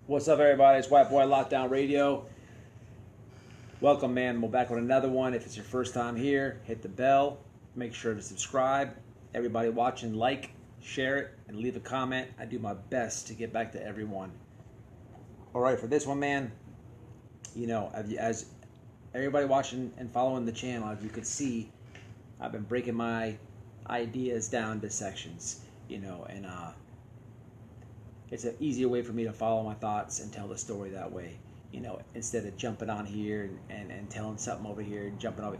What's up, everybody? It's White Boy Lockdown Radio. Welcome, man. We're back with another one. If it's your first time here, hit the bell. Make sure to subscribe. Everybody watching, like, share it, and leave a comment. I do my best to get back to everyone. All right, for this one, man, as everybody watching and following the channel, as you can see, I've been breaking my ideas down to sections, and it's an easier way for me to follow my thoughts and tell the story that way, instead of jumping on here and telling something over here and jumping over.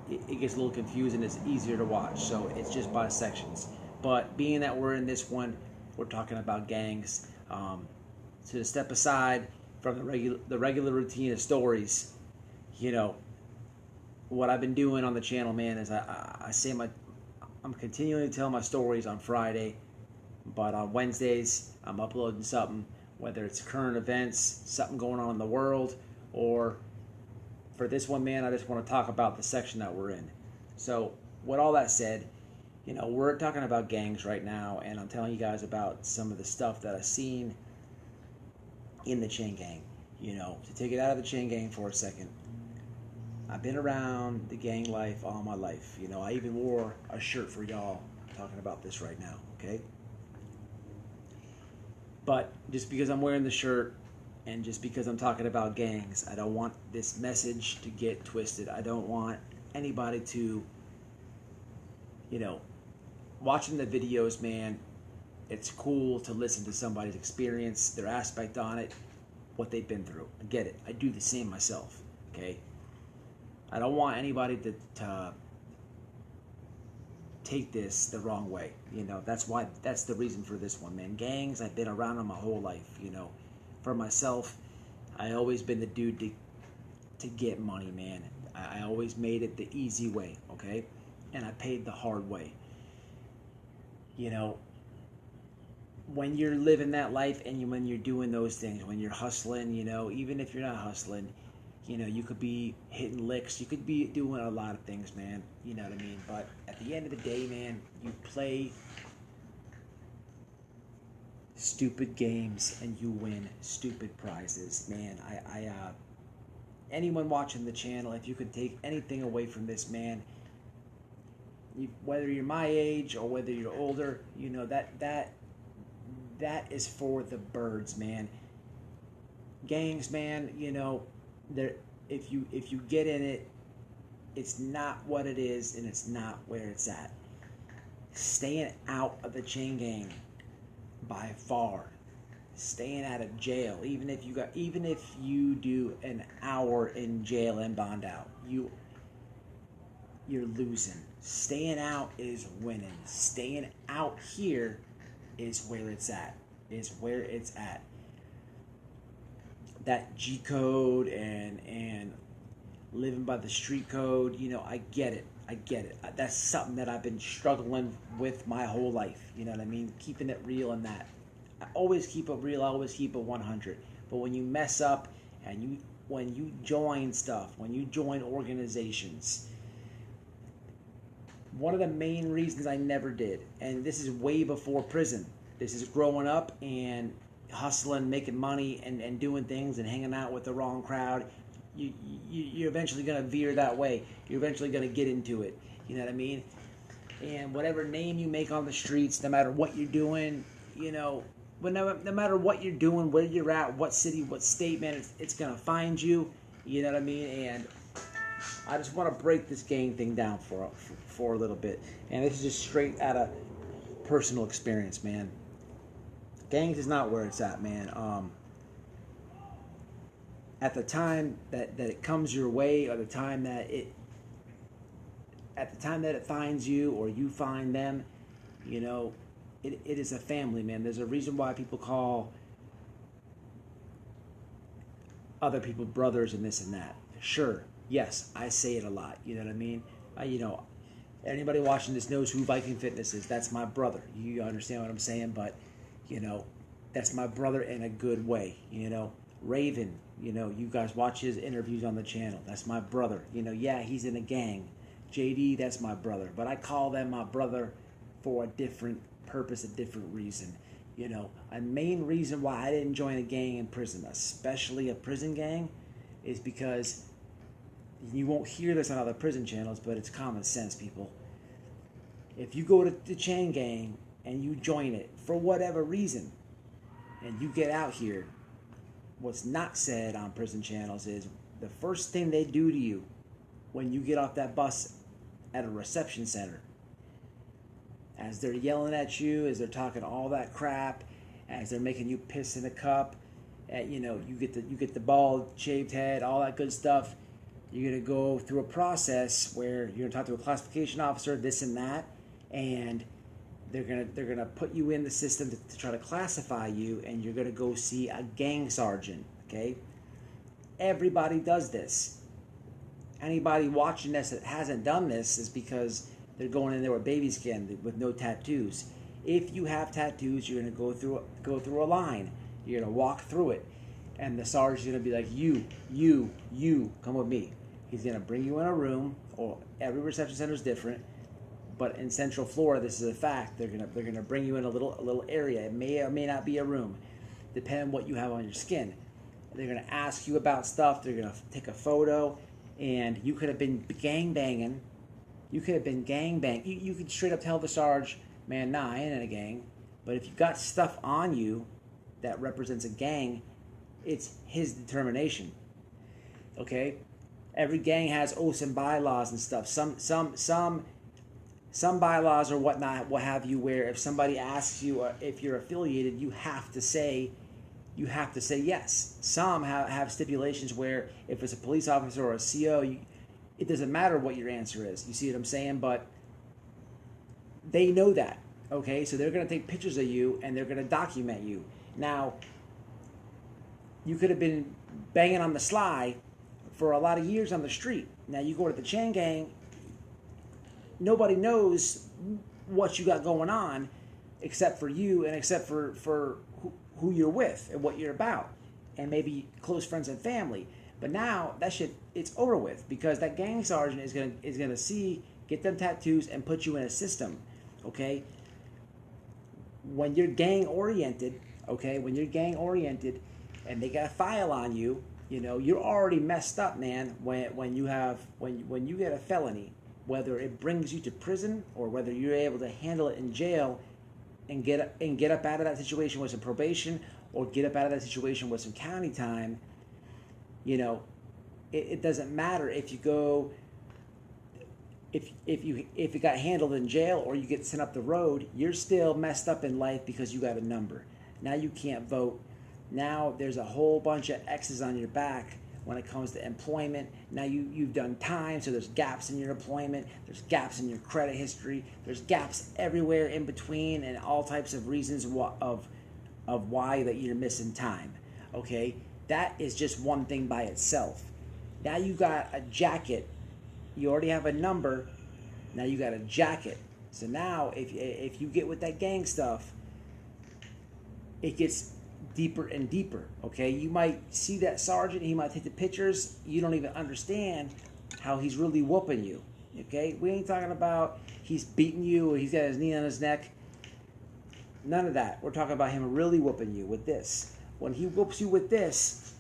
It gets a little confusing. It's easier to watch, so it's just by sections. But being that we're in this one, we're talking about gangs. So to step aside from the regular routine of stories, what I've been doing on the channel, man, is I'm continuing to tell my stories on Friday, but on Wednesdays I'm uploading something, whether it's current events, something going on in the world, or for this one, man, I just want to talk about the section that we're in. So with all that said, we're talking about gangs right now, and I'm telling you guys about some of the stuff that I've seen in the chain gang. To take it out of the chain gang for a second, I've been around the gang life all my life. I even wore a shirt for y'all talking about this right now, okay? But just because I'm wearing the shirt and just because I'm talking about gangs, I don't want this message to get twisted. I don't want anybody to, watching the videos, man, it's cool to listen to somebody's experience, their aspect on it, what they've been through. I get it. I do the same myself, okay? I don't want anybody to take this the wrong way. That's the reason for this one, man. Gangs, I've been around them my whole life. For myself, I always been the dude to get money, man. I always made it the easy way, okay? And I paid the hard way. When you're living that life and when you're doing those things, when you're hustling, even if you're not hustling, you could be hitting licks, you could be doing a lot of things, man. You know what I mean? But at the end of the day, man, you play stupid games and you win stupid prizes, man. Anyone watching the channel, if you could take anything away from this, man, whether you're my age or whether you're older, that is for the birds, man. Gangs, man, if you get in it, it's not what it is and it's not where it's at. Staying out of the chain gang by far. Staying out of jail, even if you do an hour in jail and bond out, you're losing. Staying out is winning. Staying out here is where it's at. That G code and living by the street code, I get it. That's something that I've been struggling with my whole life. You know what I mean? Keeping it real in that. I always keep it real. I always keep it 100. But when you mess up and when you join stuff, when you join organizations, one of the main reasons I never did, and this is way before prison. This is growing up and hustling, making money, and doing things and hanging out with the wrong crowd. You're eventually going to veer that way. You're eventually going to get into it. You know what I mean? And whatever name you make on the streets, no matter what you're doing, no matter what you're doing, where you're at, what city, what state, man, it's going to find you. You know what I mean? And I just want to break this gang thing down for a little bit. And this is just straight out of personal experience, man. Gangs is not where it's at, man. At the time that it comes your way, or the time that it finds you, or you find them, it is a family, man. There's a reason why people call other people brothers and this and that. Sure, yes, I say it a lot. You know what I mean? Anybody watching this knows who Viking Fitness is. That's my brother. You understand what I'm saying? But that's my brother in a good way. Raven, you guys watch his interviews on the channel. That's my brother. Yeah, he's in a gang. JD, that's my brother. But I call them my brother for a different purpose, a different reason. You know, a main reason why I didn't join a gang in prison, especially a prison gang, is because you won't hear this on other prison channels, but it's common sense, people. If you go to the chain gang and you join it for whatever reason, and you get out here, what's not said on prison channels is the first thing they do to you when you get off that bus at a reception center, as they're yelling at you, as they're talking all that crap, as they're making you piss in a cup, you get the bald shaved head, all that good stuff. You're gonna go through a process where you're gonna talk to a classification officer, this and that, and they're gonna put you in the system to try to classify you, and you're gonna go see a gang sergeant. Okay, everybody does this. Anybody watching this that hasn't done this is because they're going in there with baby skin with no tattoos. If you have tattoos, you're gonna go through a line. You're gonna walk through it, and the sergeant's gonna be like, you, come with me. He's gonna bring you in a room, or every reception center is different, but in Central Florida, this is a fact. They're gonna bring you in a little area. It may or may not be a room, depending on what you have on your skin. They're gonna ask you about stuff. They're gonna take a photo, and you could have been gang banging. You could straight up tell the Sarge, man, nah, I ain't in a gang. But if you got stuff on you that represents a gang, it's his determination. Okay? Every gang has oaths and bylaws and stuff. Some bylaws or whatnot, what have you, where if somebody asks you if you're affiliated, you have to say yes. Some have stipulations where if it's a police officer or a CO, it doesn't matter what your answer is. You see what I'm saying? But they know that. Okay, so they're going to take pictures of you and they're going to document you. Now, you could have been banging on the sly for a lot of years on the street. Now you go to the chain gang, nobody knows what you got going on except for you and except for who you're with and what you're about, and maybe close friends and family. But now that shit, it's over with, because that gang sergeant is gonna get them tattoos and put you in a system. Okay, when you're gang oriented, and they got a file on you, you're already messed up, man. When you get a felony, whether it brings you to prison or whether you're able to handle it in jail and get up out of that situation with some probation, or get up out of that situation with some county time, it doesn't matter if you go, if you got handled in jail or you get sent up the road, you're still messed up in life because you got a number. Now you can't vote. Now there's a whole bunch of X's on your back when it comes to employment. Now you've done time, so there's gaps in your employment, there's gaps in your credit history, there's gaps everywhere in between, and all types of reasons of why that you're missing time. Okay, that is just one thing by itself. Now you got a jacket. You already have a number. Now you got a jacket. So now if you get with that gang stuff, it gets deeper and deeper. Okay, you might see that sergeant, he might take the pictures, you don't even understand how he's really whooping you. Okay, we ain't talking about he's beating you or he's got his knee on his neck. None of that. We're talking about him really whooping you with this. When he whoops you with this,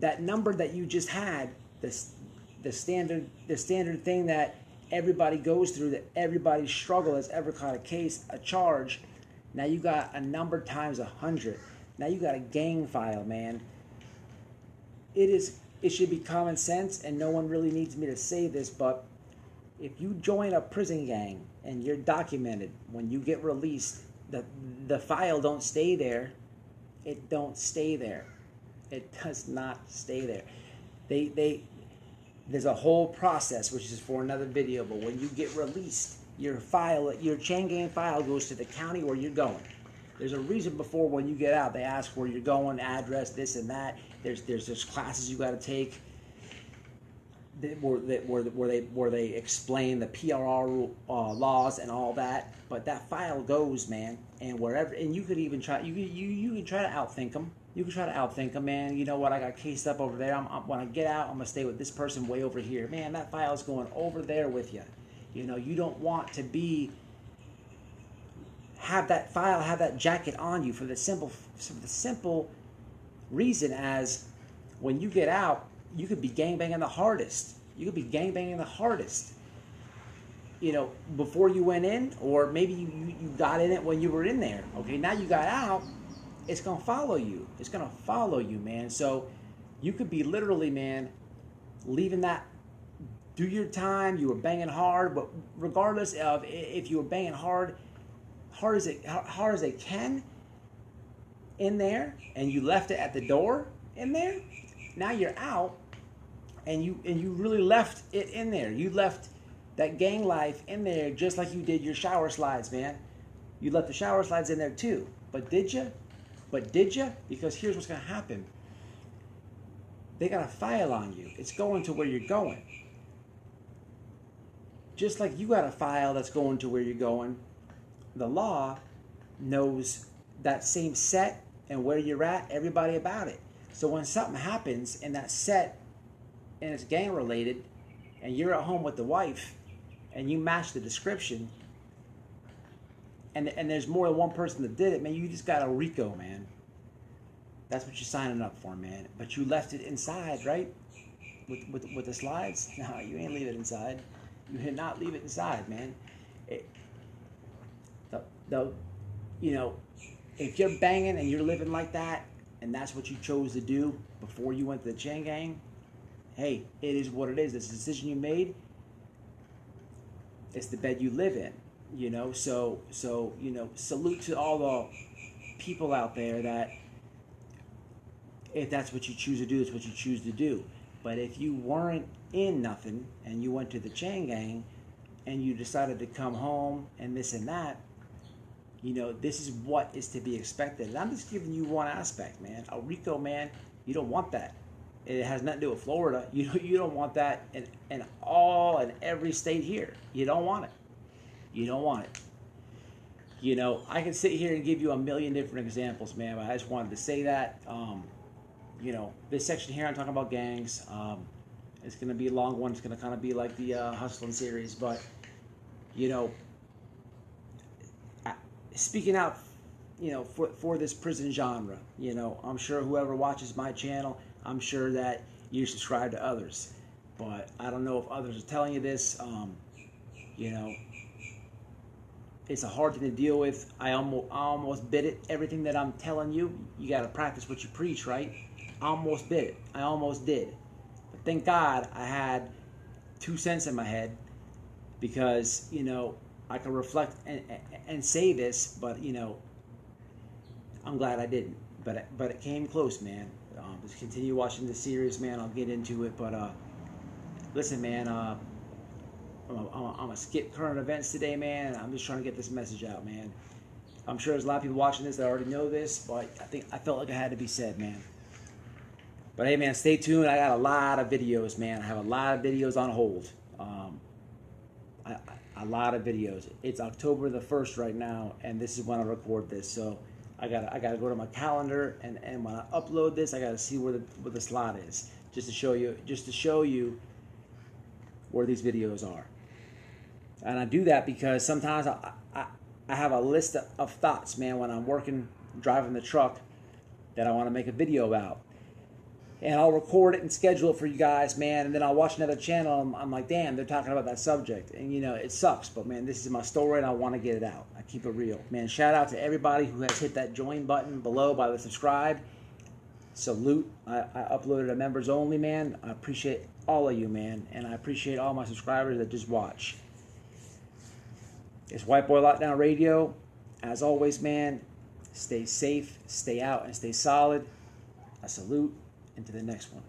that number that you just had, the standard thing that everybody goes through, that everybody struggle has ever caught a case, a charge. Now you got a number times 100. Now you got a gang file, man. It should be common sense, and no one really needs me to say this, but if you join a prison gang and you're documented, when you get released, the file don't stay there. It don't stay there. It does not stay there. There's a whole process, which is for another video, but when you get released, your chain gang file goes to the county where you're going. There's a reason before when you get out, they ask where you're going, address, this and that. There's classes you got to take where they explain the PRR laws and all that. But that file goes, man, and wherever, and you could even try. You can try to outthink them. You can try to outthink them, man. You know what? I got cased up over there. When I get out, I'm gonna stay with this person way over here. Man, that file's going over there with you. You don't want to have that file, have that jacket on you for the simple reason as when you get out, you could be gangbanging the hardest. You could be gangbanging the hardest, you know, before you went in, or maybe you got in it when you were in there. Okay, now you got out, it's going to follow you. It's going to follow you, man. So you could be literally, man, leaving that, do your time, you were banging hard, but regardless of if you were banging hard as they can in there, and you left it at the door in there, now you're out, and you really left it in there. You left that gang life in there just like you did your shower slides, man. You left the shower slides in there too. But did you? Because here's what's going to happen. They got a file on you. It's going to where you're going. Just like you got a file that's going to where you're going, the law knows that same set and where you're at, everybody about it. So when something happens in that set and it's gang related, and you're at home with the wife and you match the description, and there's more than one person that did it, man, you just got a RICO, man. That's what you're signing up for, man. But you left it inside, right? With the slides? No, you ain't leave it inside. You did not leave it inside, man. You know, if you're banging and you're living like that, and that's what you chose to do before you went to the chain gang, hey, it is what it is. It's a decision you made. It's the bed you live in, you know. So you know, salute to all the people out there that if that's what you choose to do, it's what you choose to do. But if you weren't in nothing and you went to the chain gang and you decided to come home and this and that, you know, this is what is to be expected. And I'm just giving you one aspect, man. A RICO, man, you don't want that. It has nothing to do with Florida. You don't want that in every state here. You don't want it. You don't want it. You know, I can sit here and give you a million different examples, man, but I just wanted to say that. You know, this section here, I'm talking about gangs. It's going to be a long one. It's going to kind of be like the Hustling series. But, you know, speaking out, you know, for this prison genre, you know, I'm sure whoever watches my channel, I'm sure that you subscribe to others. But I don't know if others are telling you this. You know, it's a hard thing to deal with. I almost bit it. Everything that I'm telling you, you got to practice what you preach, right? I almost bit it. I almost did. But thank God I had 2 cents in my head, because, you know, I could reflect and say this, but, you know, I'm glad I didn't. But it came close, man. Just continue watching the series, man. I'll get into it. But listen, man, I'm gonna skip current events today, man. I'm just trying to get this message out, man. I'm sure there's a lot of people watching this that already know this, but I felt like it had to be said, man. But hey, man, stay tuned. I got a lot of videos, man. I have a lot of videos on hold. A lot of videos. It's October the 1st right now, and this is when I record this. So I gotta go to my calendar, and when I upload this, I gotta see where the slot is, just to show you where these videos are. And I do that because sometimes I have a list of thoughts, man, when I'm working, driving the truck, that I want to make a video about. And I'll record it and schedule it for you guys, man, and then I'll watch another channel, I'm like, damn, they're talking about that subject. And, you know, it sucks, but, man, this is my story, and I want to get it out. I keep it real. Man, shout out to everybody who has hit that join button below by the subscribe. Salute. I uploaded a members only, man. I appreciate all of you, man, and I appreciate all my subscribers that just watch. It's White Boy Lockdown Radio. As always, man, stay safe, stay out, and stay solid. I salute. Into the next one.